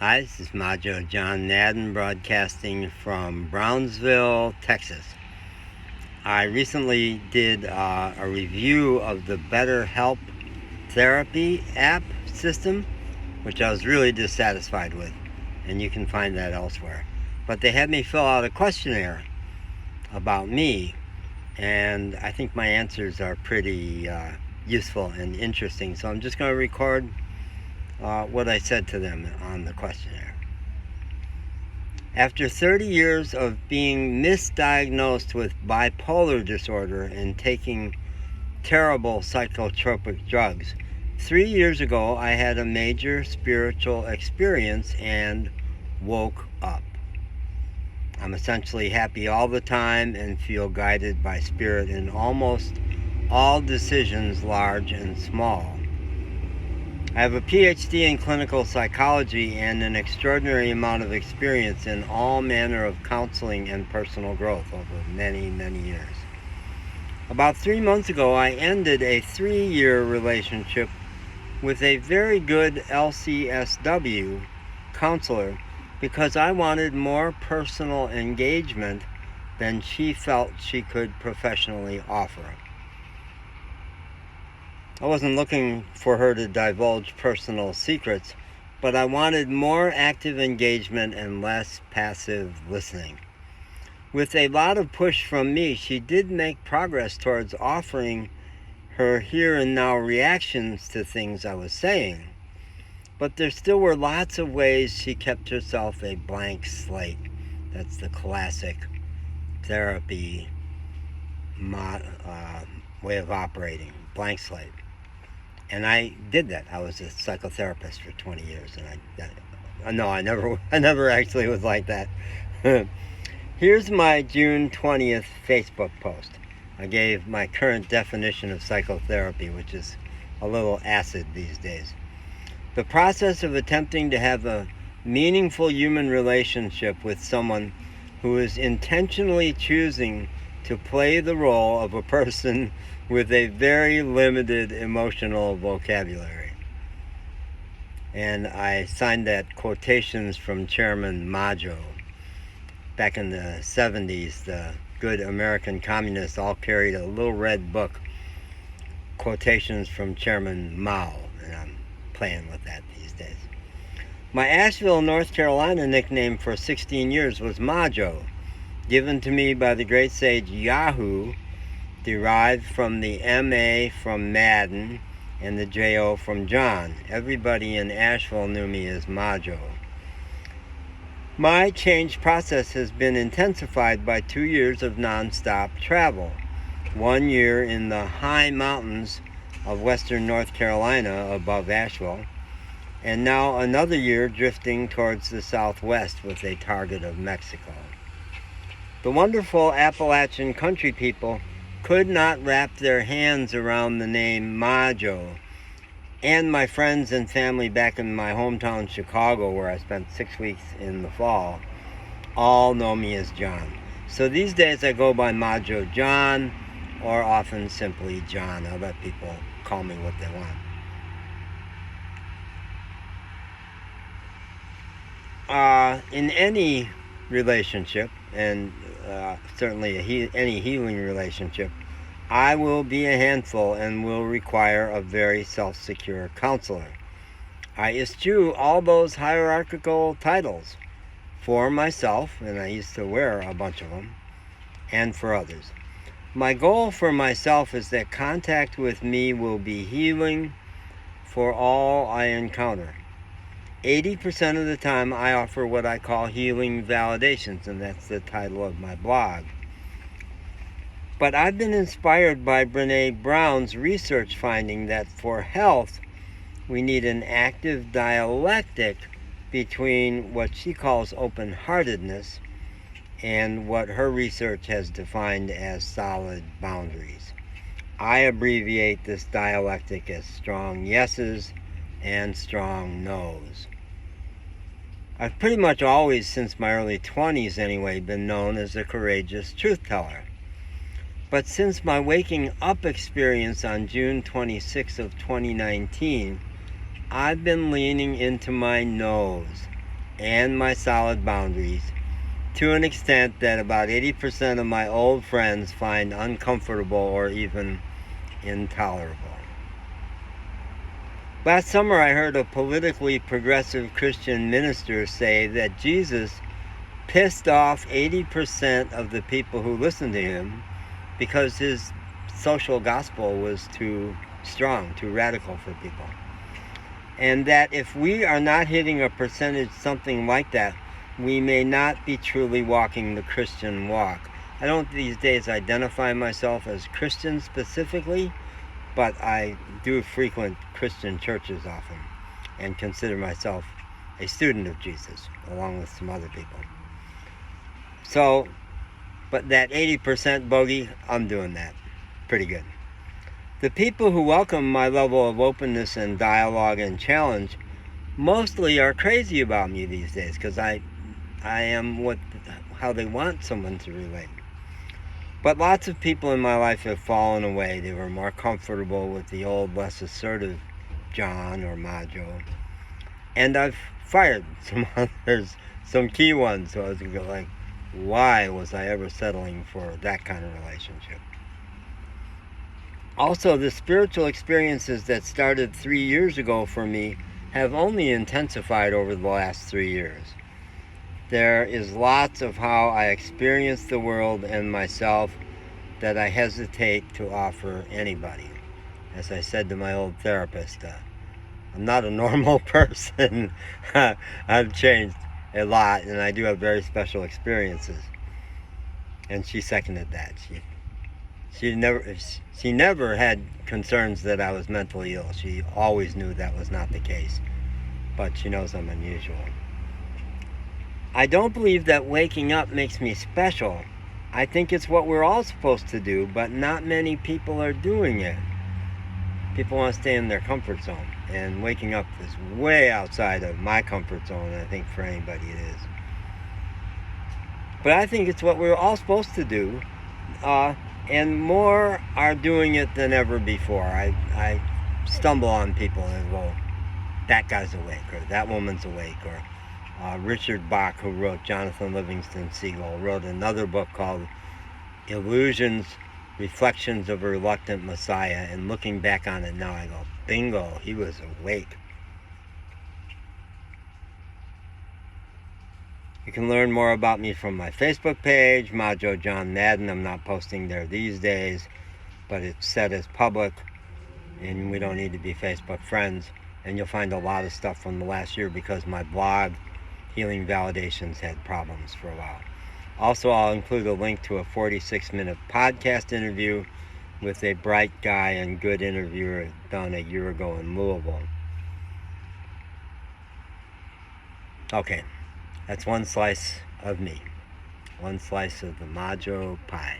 Hi, this is Majo John Madden broadcasting from Brownsville, Texas. I recently did a review of the BetterHelp therapy app system, which I was really dissatisfied with, and you can find that elsewhere. But they had me fill out a questionnaire about me, and I think my answers are pretty useful and interesting, so I'm just going to record what I said to them on the questionnaire. After 30 years of being misdiagnosed with bipolar disorder and taking terrible psychotropic drugs, 3 years ago I had a major spiritual experience and woke up. I'm essentially happy all the time and feel guided by spirit in almost all decisions, large and small. I have a Ph.D. in clinical psychology and an extraordinary amount of experience in all manner of counseling and personal growth over many, many years. About 3 months ago, I ended a 3-year relationship with a very good LCSW counselor because I wanted more personal engagement than she felt she could professionally offer. I wasn't looking for her to divulge personal secrets, but I wanted more active engagement and less passive listening. With a lot of push from me, she did make progress towards offering her here and now reactions to things I was saying, but there still were lots of ways she kept herself a blank slate. That's the classic therapy way of operating, blank slate. And I did that. I was a psychotherapist for 20 years, and I never actually was like that. Here's my June 20th Facebook post. I gave my current definition of psychotherapy, which is a little acid these days. The process of attempting to have a meaningful human relationship with someone who is intentionally choosing to play the role of a person with a very limited emotional vocabulary. And I signed that quotations from Chairman Majo. Back in the 70s, the good American communists all carried a little red book, quotations from Chairman Mao, and I'm playing with that these days. My Asheville, North Carolina nickname for 16 years was Majo, given to me by the great sage Yahoo, derived from the M.A. from Madden and the J.O. from John. Everybody in Asheville knew me as Majo. My change process has been intensified by 2 years of nonstop travel. 1 year in the high mountains of western North Carolina above Asheville, and now another year drifting towards the southwest with a target of Mexico. The wonderful Appalachian country people could not wrap their hands around the name Majo, and my friends and family back in my hometown Chicago, where I spent 6 weeks in the fall, all know me as John. So these days I go by Majo John, or often simply John. I'll let people call me what they want. In any relationship, and certainly any healing relationship, I will be a handful and will require a very self-secure counselor. I eschew all those hierarchical titles for myself, and I used to wear a bunch of them, and for others. My goal for myself is that contact with me will be healing for all I encounter. 80% of the time I offer what I call healing validations, and that's the title of my blog. But I've been inspired by Brené Brown's research finding that for health, we need an active dialectic between what she calls open-heartedness and what her research has defined as solid boundaries. I abbreviate this dialectic as strong yeses and strong no's. I've pretty much always, since my early 20s anyway, been known as a courageous truth teller. But since my waking up experience on June 26 of 2019, I've been leaning into my no's. and my solid boundaries, to an extent that about 80% of my old friends find uncomfortable or even intolerable. Last summer I heard a politically progressive Christian minister say that Jesus pissed off 80% of the people who listened to him because his social gospel was too strong, too radical for people. And that if we are not hitting a percentage something like that, we may not be truly walking the Christian walk. I don't these days identify myself as Christian specifically, but I do frequent Christian churches often and consider myself a student of Jesus, along with some other people. So, but that 80% bogey, I'm doing that pretty good. The people who welcome my level of openness and dialogue and challenge mostly are crazy about me these days, because I am how they want someone to relate. But lots of people in my life have fallen away. They were more comfortable with the old, less assertive John or Majo. And I've fired some others, some key ones. So I was like, why was I ever settling for that kind of relationship? Also, the spiritual experiences that started 3 years ago for me have only intensified over the last 3 years. There is lots of how I experience the world and myself that I hesitate to offer anybody. As I said to my old therapist, I'm not a normal person. I've changed a lot, and I do have very special experiences. And she seconded that. She never had concerns that I was mentally ill. She always knew that was not the case. But she knows I'm unusual. I don't believe that waking up makes me special. I think it's what we're all supposed to do, but not many people are doing it. People want to stay in their comfort zone, and waking up is way outside of my comfort zone. I think for anybody it is. But I think it's what we're all supposed to do, and more are doing it than ever before. I stumble on people and go, that guy's awake, or that woman's awake, or Richard Bach, who wrote Jonathan Livingston Seagull, wrote another book called Illusions, Reflections of a Reluctant Messiah, and looking back on it now I go, bingo, he was awake. You can learn more about me from my Facebook page, Majo John Madden. I'm not posting there these days, but it's set as public, and we don't need to be Facebook friends. And you'll find a lot of stuff from the last year because my blog, Healing Validations, had problems for a while. Also, I'll include a link to a 46-minute podcast interview with a bright guy and good interviewer done a year ago in Louisville. Okay, that's one slice of me. One slice of the Majo pie.